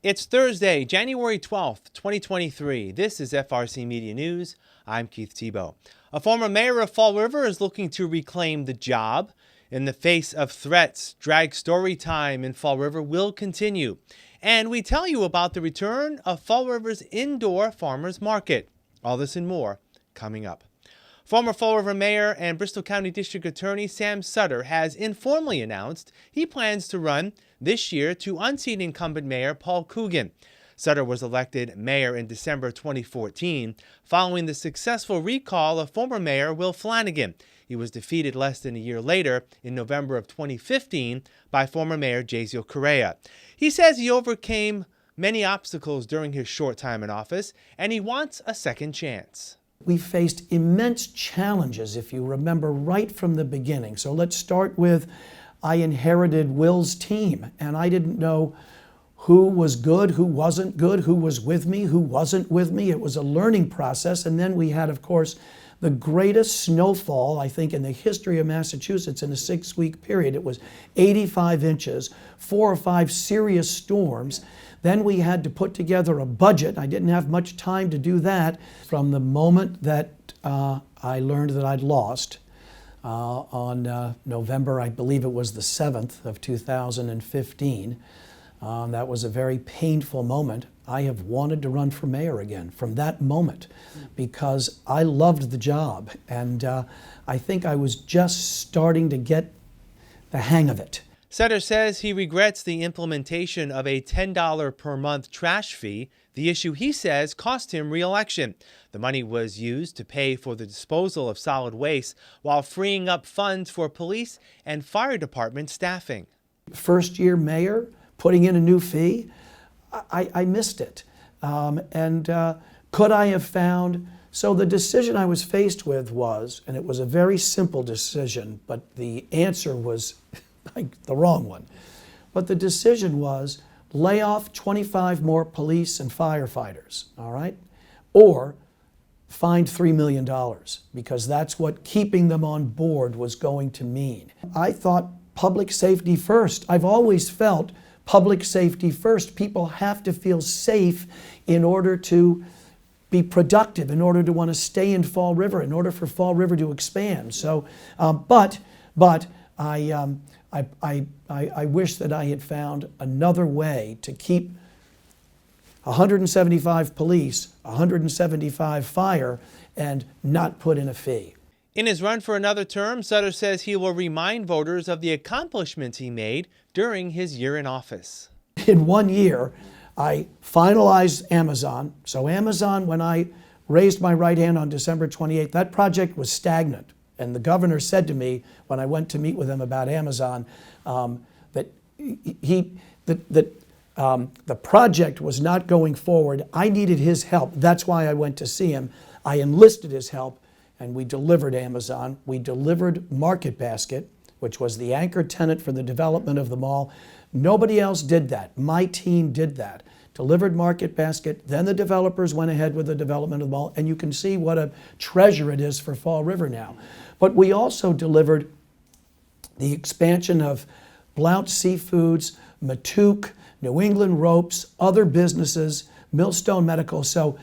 It's Thursday, January 12th, 2023. This is FRC Media News. I'm Keith Tebow. A former mayor of Fall River is looking to reclaim the job. In the face of threats, drag story time in Fall River will continue. And we tell you about the return of Fall River's indoor farmers market. All this and more coming up. Former Fall River Mayor and Bristol County District Attorney Sam Sutter has informally announced he plans to run this year to unseat incumbent Mayor Paul Coogan. Sutter was elected mayor in December 2014 following the successful recall of former Mayor Will Flanagan. He was defeated less than a year later in November of 2015 by former Mayor Jaziel Correa. He says he overcame many obstacles during his short time in office and he wants a second chance. We faced immense challenges, if you remember, right from the beginning. So let's start with, I inherited Will's team, and I didn't know who was good, who wasn't good, who was with me, who wasn't with me. It was a learning process. And then we had, of course, the greatest snowfall, I think, in the history of Massachusetts in a 6-week period. It was 85 inches, 4 or 5 serious storms. Then we had to put together a budget. I didn't have much time to do that. From the moment that I learned that I'd lost on November, I believe it was the 7th of 2015, that was a very painful moment. I have wanted to run for mayor again from that moment because I loved the job and I think I was just starting to get the hang of it. Sutter says he regrets the implementation of a $10 per month trash fee, the issue he says cost him re-election. The money was used to pay for the disposal of solid waste while freeing up funds for police and fire department staffing. First year mayor, putting in a new fee, I missed it. Could I have found, so the decision I was faced with was, and it was a very simple decision, but the answer was the wrong one. But the decision was lay off 25 more police and firefighters, all right? Or find $3 million, because that's what keeping them on board was going to mean. I thought public safety first. I've always felt public safety first. People have to feel safe in order to be productive, in order to want to stay in Fall River, in order for Fall River to expand. So, but I wish that I had found another way to keep 175 police, 175 fire, and not put in a fee. In his run for another term, Sutter says he will remind voters of the accomplishments he made during his year in office. In 1 year, I finalized Amazon. So Amazon, when I raised my right hand on December 28th, that project was stagnant. And the governor said to me when I went to meet with him about Amazon that the project was not going forward. I needed his help. That's why I went to see him. I enlisted his help, and we delivered Amazon. We delivered Market Basket, which was the anchor tenant for the development of the mall. Nobody else did that. My team did that. Delivered Market Basket, then the developers went ahead with the development of the mall, and you can see what a treasure it is for Fall River now. But we also delivered the expansion of Blount Seafoods, Matook, New England Ropes, other businesses, Millstone Medical. So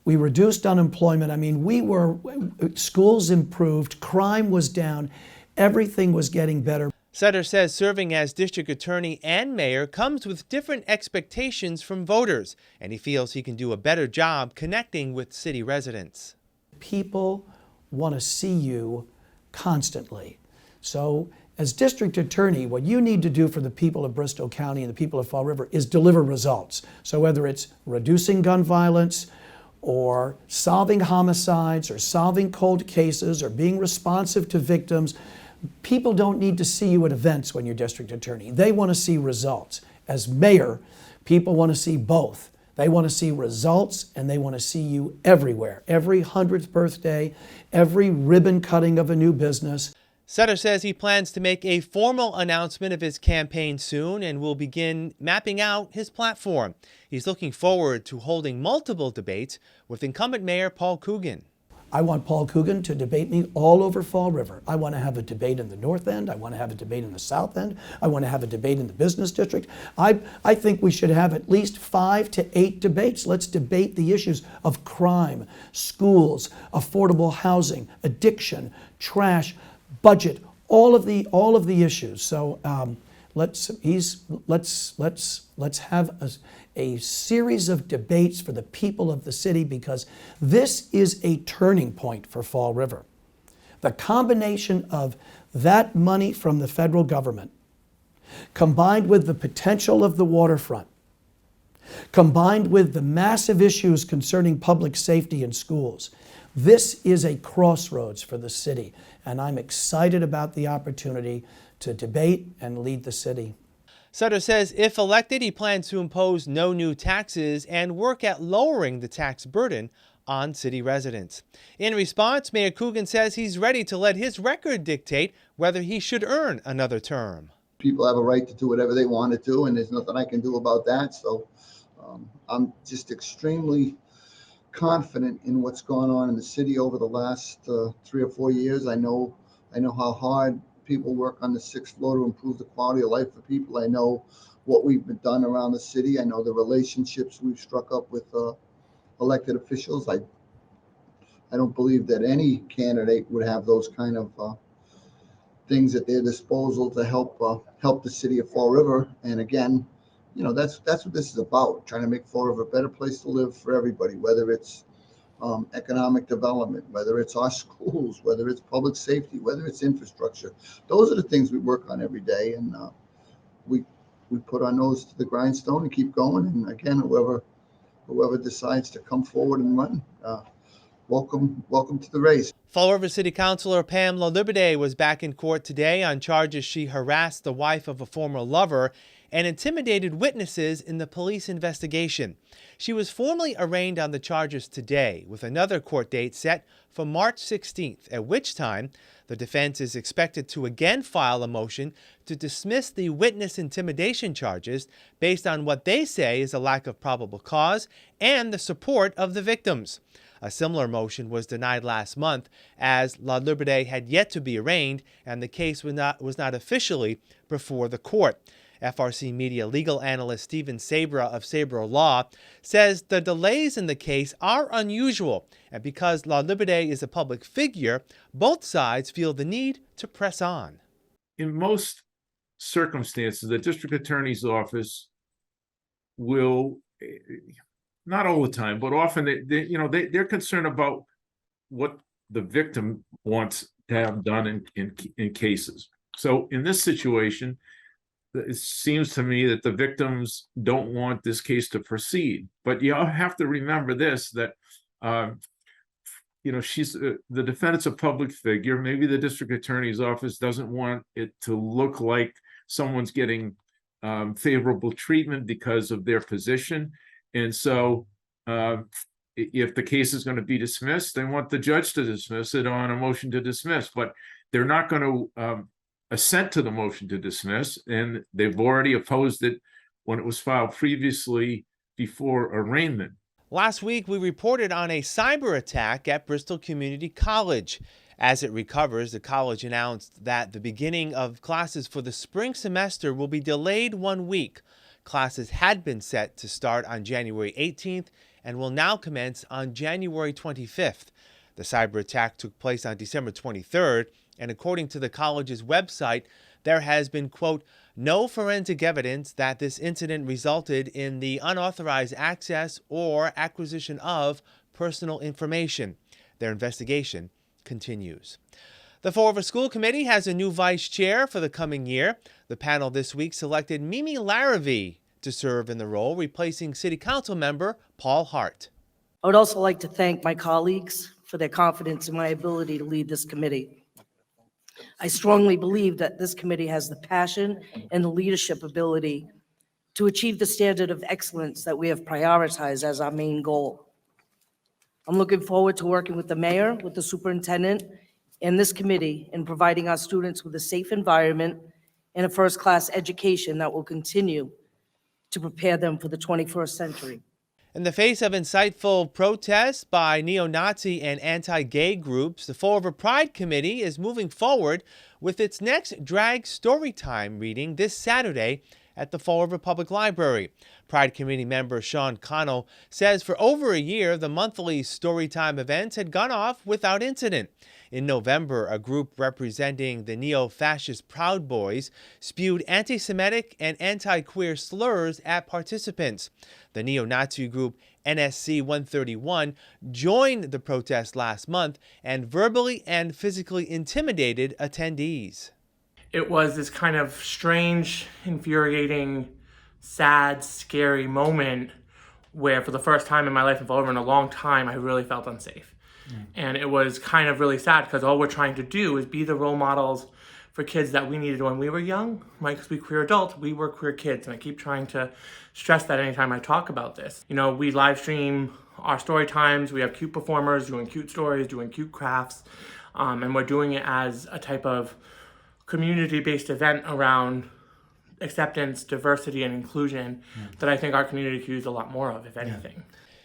we reduced unemployment. I mean, schools improved, crime was down, everything was getting better. Sutter says serving as district attorney and mayor comes with different expectations from voters, and he feels he can do a better job connecting with city residents. People want to see you constantly. So as district attorney, what you need to do for the people of Bristol County and the people of Fall River is deliver results. So whether it's reducing gun violence or solving homicides or solving cold cases or being responsive to victims, people don't need to see you at events when you're district attorney. They want to see results. As mayor, people want to see both. They want to see results and they want to see you everywhere. Every 100th birthday, every ribbon cutting of a new business. Sutter says he plans to make a formal announcement of his campaign soon and will begin mapping out his platform. He's looking forward to holding multiple debates with incumbent Mayor Paul Coogan. I want Paul Coogan to debate me all over Fall River. I want to have a debate in the North End. I want to have a debate in the South End. I want to have a debate in the Business District. I think we should have at least 5 to 8 debates. Let's debate the issues of crime, schools, affordable housing, addiction, trash, budget, all of the issues. So let's have a series of debates for the people of the city, because this is a turning point for Fall River. The combination of that money from the federal government, combined with the potential of the waterfront, combined with the massive issues concerning public safety in schools, this is a crossroads for the city, and I'm excited about the opportunity to debate and lead the city. Sutter says if elected, he plans to impose no new taxes and work at lowering the tax burden on city residents. In response, Mayor Coogan says he's ready to let his record dictate whether he should earn another term. People have a right to do whatever they want to do, and there's nothing I can do about that. So I'm just extremely confident in what's gone on in the city over the last 3 or 4 years. I know how hard people work on the 6th floor to improve the quality of life for people. I know what we've been done around the city. I know the relationships we've struck up with elected officials. I don't believe that any candidate would have those kind of things at their disposal to help the city of Fall River. And again, that's what this is about, trying to make Fall River a better place to live for everybody, whether it's economic development, whether it's our schools, whether it's public safety, whether it's infrastructure. Those are the things we work on every day, and we put our nose to the grindstone and keep going. And again, whoever decides to come forward and run, welcome to the race. Fall River City Councilor Pam LaLiberte was back in court today on charges she harassed the wife of a former lover and intimidated witnesses in the police investigation. She was formally arraigned on the charges today, with another court date set for March 16th, at which time the defense is expected to again file a motion to dismiss the witness intimidation charges based on what they say is a lack of probable cause and the support of the victims. A similar motion was denied last month, as LaLiberte had yet to be arraigned and the case was not officially before the court. FRCmedia legal analyst Stephen Sabra of Sabra Law says the delays in the case are unusual, and because LaLiberte is a public figure, both sides feel the need to press on. In most circumstances, the district attorney's office will, not all the time, but often they're concerned about what the victim wants to have done in cases. So in this situation, it seems to me that the victims don't want this case to proceed. But you have to remember this, that she's the defendant's a public figure. Maybe the district attorney's office doesn't want it to look like someone's getting favorable treatment because of their position. And so if the case is going to be dismissed, they want the judge to dismiss it on a motion to dismiss. But they're not going to assent to the motion to dismiss, and they've already opposed it when it was filed previously before arraignment. Last week, we reported on a cyber attack at Bristol Community College. As it recovers, the college announced that the beginning of classes for the spring semester will be delayed 1 week. Classes had been set to start on January 18th and will now commence on January 25th. The cyber attack took place on December 23rd, and according to the college's website, there has been, quote, no forensic evidence that this incident resulted in the unauthorized access or acquisition of personal information. Their investigation continues. The Fall River School Committee has a new vice chair for the coming year. The panel this week selected Mimi Larrabee to serve in the role, replacing City Council member Paul Hart. I would also like to thank my colleagues for their confidence in my ability to lead this committee. I strongly believe that this committee has the passion and the leadership ability to achieve the standard of excellence that we have prioritized as our main goal. I'm looking forward to working with the mayor, with the superintendent, and this committee in providing our students with a safe environment and a first-class education that will continue to prepare them for the 21st century. In the face of insightful protests by neo-Nazi and anti-gay groups, the Fall River Pride Committee is moving forward with its next drag storytime reading this Saturday at the Fall River Public Library. Pride Committee member Sean Connell says for over a year, the monthly storytime events had gone off without incident. In November, a group representing the neo-fascist Proud Boys spewed anti-Semitic and anti-queer slurs at participants. The neo-Nazi group NSC 131 joined the protest last month and verbally and physically intimidated attendees. It was this kind of strange, infuriating, sad, scary moment where for the first time in my life, and over in a long time, I really felt unsafe. And it was kind of really sad because all we're trying to do is be the role models for kids that we needed when we were young. Right? Because we queer adults, we were queer kids. And I keep trying to stress that anytime I talk about this. You know, we live stream our story times. We have cute performers doing cute stories, doing cute crafts. And we're doing it as a type of community-based event around acceptance, diversity, and inclusion that I think our community could use a lot more of, if anything.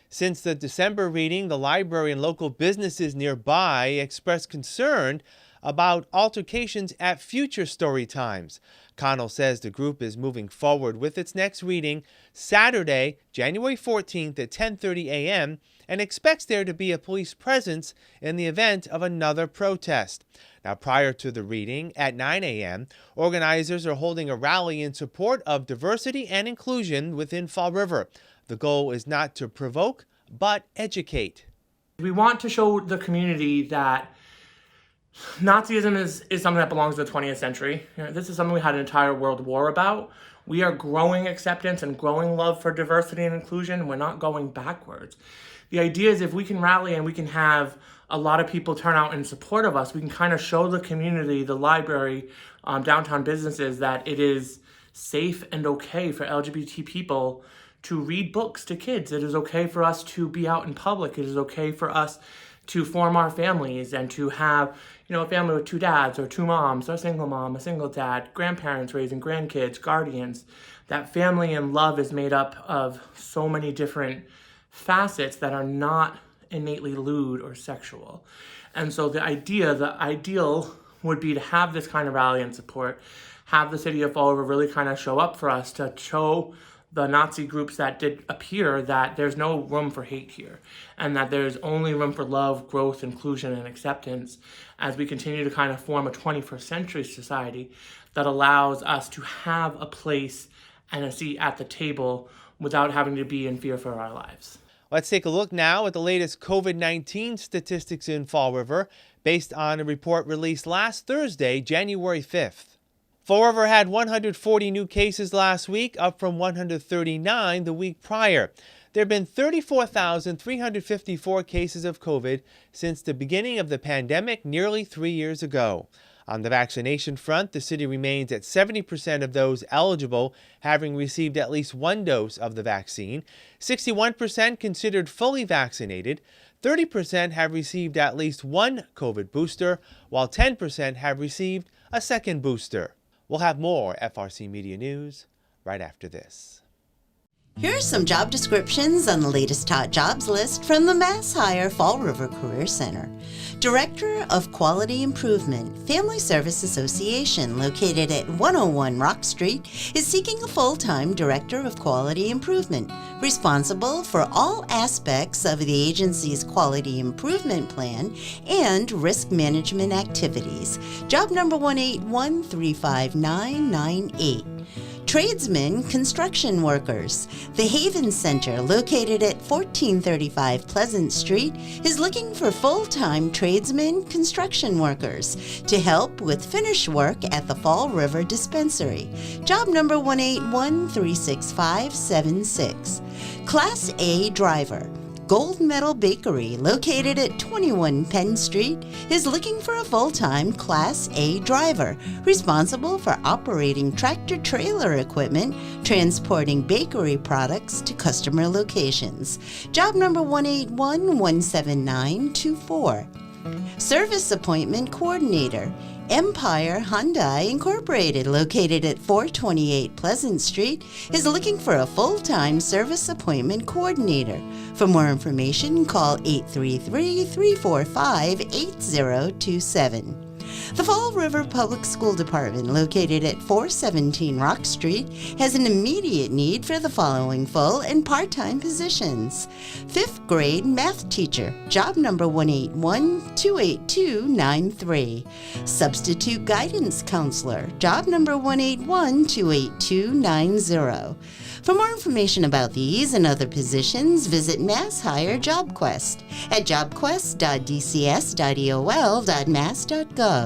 Since the December reading, the library and local businesses nearby expressed concern about altercations at future story times. Connell says the group is moving forward with its next reading Saturday, January 14th at 10:30 a.m. and expects there to be a police presence in the event of another protest. Now, prior to the reading at 9 a.m., organizers are holding a rally in support of diversity and inclusion within Fall River. The goal is not to provoke, but educate. We want to show the community that Nazism is something that belongs to the 20th century. You know, this is something we had an entire world war about. We are growing acceptance and growing love for diversity and inclusion. We're not going backwards. The idea is if we can rally and we can have a lot of people turn out in support of us, we can kind of show the community, the library, downtown businesses that it is safe and okay for LGBT people to read books to kids. It is okay for us to be out in public. It is okay for us to form our families and to have, you know, a family with two dads or two moms, or a single mom, a single dad, grandparents raising grandkids, guardians. That family and love is made up of so many different facets that are not innately lewd or sexual. And so the ideal would be to have this kind of rally and support, have the city of Fall River really kind of show up for us to show the Nazi groups that did appear that there's no room for hate here and that there's only room for love, growth, inclusion, and acceptance as we continue to kind of form a 21st century society that allows us to have a place and a seat at the table without having to be in fear for our lives. Let's take a look now at the latest COVID-19 statistics in Fall River based on a report released last Thursday, January 5th. Fall River had 140 new cases last week, up from 139 the week prior. There have been 34,354 cases of COVID since the beginning of the pandemic nearly 3 years ago. On the vaccination front, the city remains at 70% of those eligible having received at least one dose of the vaccine, 61% considered fully vaccinated, 30% have received at least one COVID booster, while 10% have received a second booster. We'll have more FRC Media News right after this. Here are some job descriptions on the latest hot jobs list from the MassHire Fall River Career Center. Director of Quality Improvement, Family Service Association, located at 101 Rock Street, is seeking a full-time Director of Quality Improvement, responsible for all aspects of the agency's quality improvement plan and risk management activities. Job number 181-35998. Tradesmen construction workers. The Haven Center, located at 1435 Pleasant Street, is looking for full-time tradesmen construction workers to help with finish work at the Fall River Dispensary. Job number 181-36576. Class A driver. Gold Medal Bakery, located at 21 Penn Street, is looking for a full-time Class A driver, responsible for operating tractor-trailer equipment, transporting bakery products to customer locations. Job number 181-17924. Service Appointment Coordinator. Empire Hyundai Incorporated, located at 428 Pleasant Street, is looking for a full-time service appointment coordinator. For more information, call 833-345-8027. The Fall River Public School Department, located at 417 Rock Street, has an immediate need for the following full and part-time positions. 5th grade math teacher, job number 181-28293. Substitute guidance counselor, job number 181-28290. For more information about these and other positions, visit MassHire JobQuest at jobquest.dcs.eol.mass.gov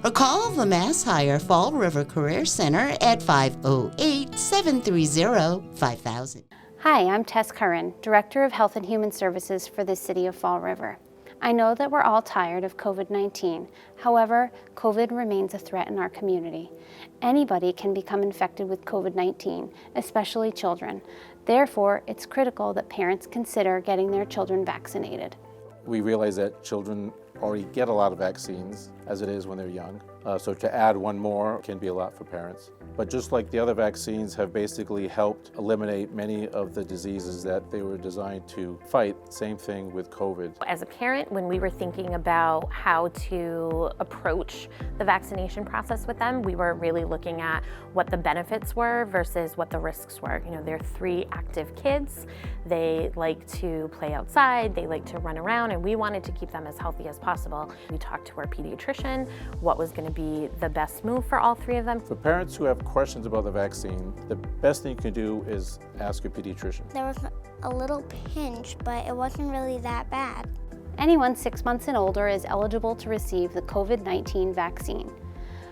or call the MassHire Fall River Career Center at 508-730-5000. Hi, I'm Tess Curran, Director of Health and Human Services for the City of Fall River. I know that we're all tired of COVID-19. However, COVID remains a threat in our community. Anybody can become infected with COVID-19, especially children. Therefore, it's critical that parents consider getting their children vaccinated. We realize that children already get a lot of vaccines as it is when they're young. So to add one more can be a lot for parents. But just like the other vaccines have basically helped eliminate many of the diseases that they were designed to fight, same thing with COVID. As a parent, when we were thinking about how to approach the vaccination process with them, we were really looking at what the benefits were versus what the risks were. You know, they're 3 active kids. They like to play outside, they like to run around, and we wanted to keep them as healthy as possible. We talked to our pediatrician, what was going to be the best move for all 3 of them. For parents who have questions about the vaccine, the best thing you can do is ask your pediatrician. There was a little pinch, but it wasn't really that bad. Anyone 6 months and older is eligible to receive the COVID-19 vaccine.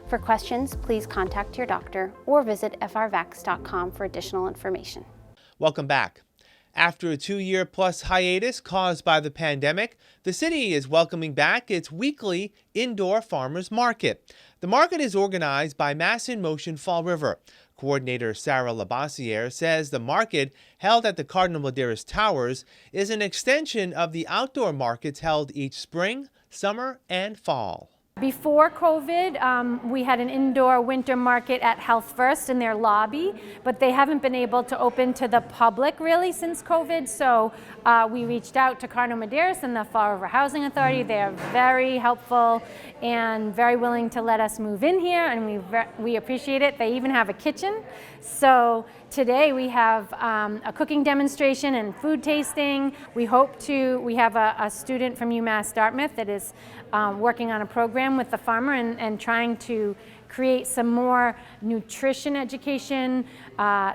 For questions, please contact your doctor or visit frvax.com for additional information. Welcome back. After a 2-year-plus hiatus caused by the pandemic, the city is welcoming back its weekly indoor farmers market. The market is organized by Mass in Motion Fall River. Coordinator Sarah LaBassiere says the market, held at the Cardinal Medeiros Towers, is an extension of the outdoor markets held each spring, summer, and fall. Before COVID, we had an indoor winter market at Health First in their lobby, but they haven't been able to open to the public really since COVID. So we reached out to Cardinal Medeiros and the Fall River Housing Authority. They are very helpful and very willing to let us move in here, and we appreciate it. They even have a kitchen. So today we have a cooking demonstration and food tasting. We have a student from UMass Dartmouth that is working on a program with the farmer and trying to create some more nutrition education,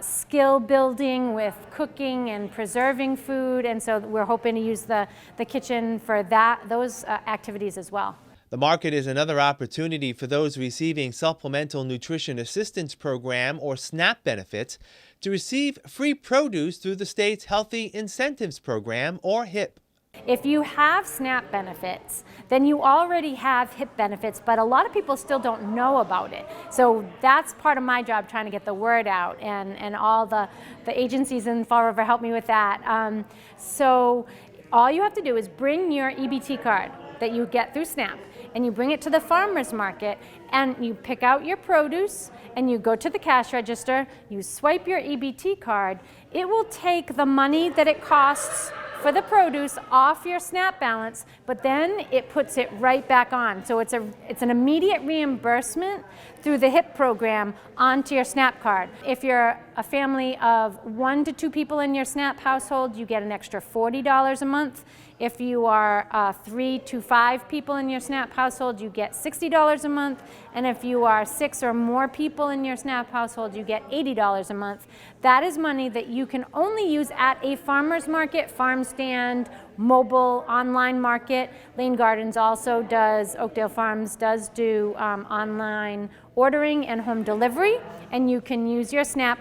skill building with cooking and preserving food. And so we're hoping to use the kitchen for those activities as well. The market is another opportunity for those receiving Supplemental Nutrition Assistance Program or SNAP benefits to receive free produce through the state's Healthy Incentives Program or HIP. If you have SNAP benefits, then you already have HIP benefits, but a lot of people still don't know about it. So that's part of my job, trying to get the word out, and all the agencies in Fall River help me with that. So all you have to do is bring your EBT card that you get through SNAP, and you bring it to the farmer's market, and you pick out your produce, and you go to the cash register, you swipe your EBT card. It will take the money that it costs for the produce off your SNAP balance, but then it puts it right back on. So it's an immediate reimbursement through the HIP program onto your SNAP card. If you're a family of 1 to 2 people in your SNAP household, you get an extra $40 a month. If you are 3 to 5 people in your SNAP household, you get $60 a month. And if you are 6 or more people in your SNAP household, you get $80 a month. That is money that you can only use at a farmer's market, farm stand, mobile, online market. Lane Gardens also does, Oakdale Farms does do online ordering and home delivery. And you can use your SNAP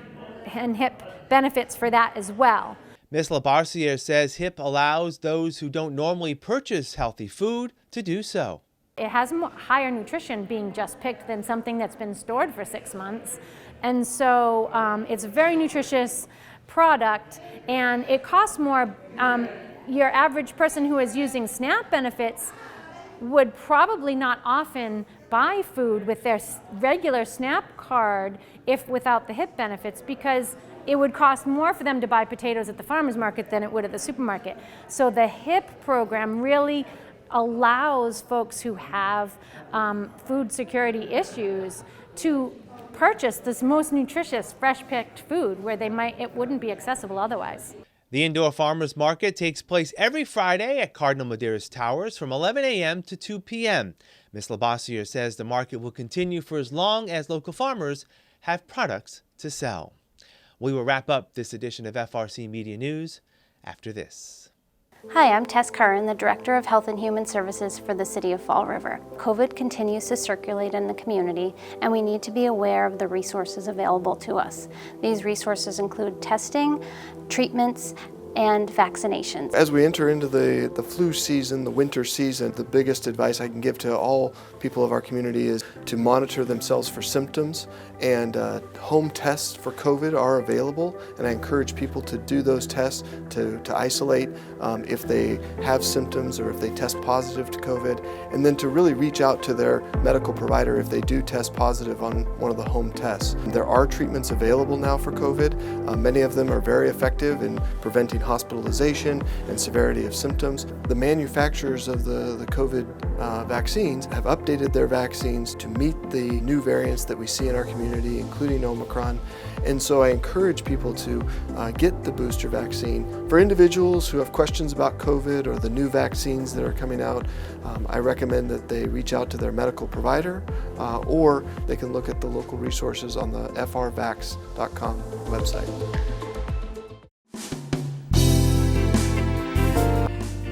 and HIP benefits for that as well. Ms. LaBassiere says HIP allows those who don't normally purchase healthy food to do so. It has higher nutrition being just picked than something that's been stored for 6 months. And so it's a very nutritious product, and it costs more. Your average person who is using SNAP benefits would probably not often buy food with their regular SNAP card if without the HIP benefits, because it would cost more for them to buy potatoes at the farmer's market than it would at the supermarket. So the HIP program really allows folks who have food security issues to purchase this most nutritious, fresh-picked food where it wouldn't be accessible otherwise. The indoor farmers market takes place every Friday at Cardinal Madeiras Towers from 11 a.m. to 2 p.m. Ms. LaLiberte says the market will continue for as long as local farmers have products to sell. We will wrap up this edition of FRC Media News after this. Hi, I'm Tess Curran, the Director of Health and Human Services for the City of Fall River. COVID continues to circulate in the community, and we need to be aware of the resources available to us. These resources include testing, treatments, and vaccinations. As we enter into the flu season, the winter season, the biggest advice I can give to all people of our community is to monitor themselves for symptoms, and home tests for COVID are available, and I encourage people to do those tests to isolate if they have symptoms or if they test positive to COVID, and then to really reach out to their medical provider if they do test positive on one of the home tests. There are treatments available now for COVID. Many of them are very effective in preventing hospitalization and severity of symptoms. The manufacturers of the COVID vaccines have updated their vaccines to meet the new variants that we see in our community, including Omicron. And so I encourage people to get the booster vaccine. For individuals who have questions about COVID or the new vaccines that are coming out, I recommend that they reach out to their medical provider, or they can look at the local resources on the frvax.com website.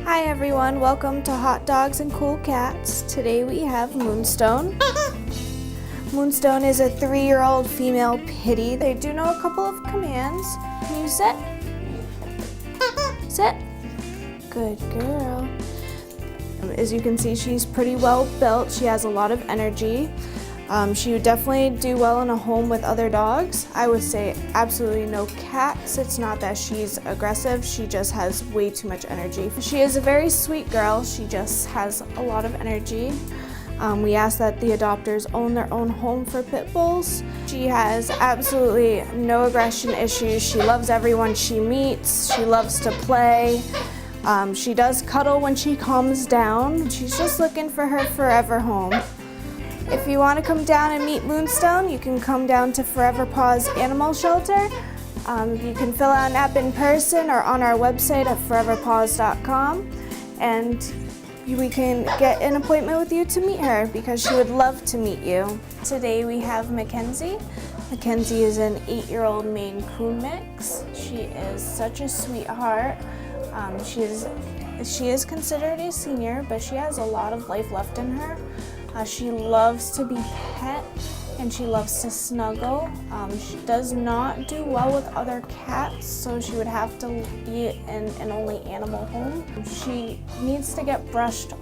Hi everyone, welcome to Hot Dogs and Cool Cats. Today we have Moonstone. Moonstone is a 3-year-old female pitty. They do know a couple of commands. Can you sit? Sit. Good girl. As you can see, she's pretty well built. She has a lot of energy. She would definitely do well in a home with other dogs. I would say absolutely no cats. It's not that she's aggressive, she just has way too much energy. She is a very sweet girl, she just has a lot of energy. We ask that the adopters own their own home for pit bulls. She has absolutely no aggression issues. She loves everyone she meets. She loves to play. She does cuddle when she calms down. She's just looking for her forever home. If you want to come down and meet Moonstone, you can come down to Forever Paws Animal Shelter. You can fill out an app in person or on our website at foreverpaws.com, and we can get an appointment with you to meet her because she would love to meet you. Today we have Mackenzie. Mackenzie is an 8-year-old Maine Coon mix. She is such a sweetheart. She is considered a senior, but she has a lot of life left in her. She loves to be pet and she loves to snuggle. She does not do well with other cats, so she would have to be in an only animal home. She needs to get brushed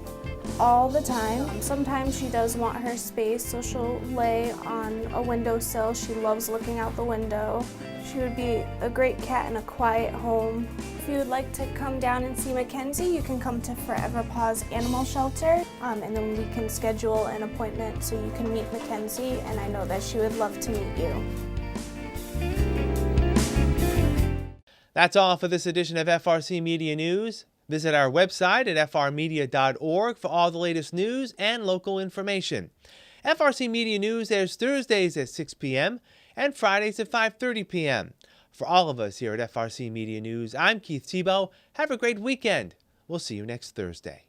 all the time. Sometimes she does want her space, so she'll lay on a windowsill. She loves looking out the window. She would be a great cat in a quiet home. If you would like to come down and see Mackenzie, you can come to Forever Paws Animal Shelter, and then we can schedule an appointment so you can meet Mackenzie, and I know that she would love to meet you. That's all for this edition of FRC Media News. Visit our website at frmedia.org for all the latest news and local information. FRC Media News airs Thursdays at 6 p.m. and Fridays at 5:30 p.m. For all of us here at FRC Media News, I'm Keith Tebow. Have a great weekend. We'll see you next Thursday.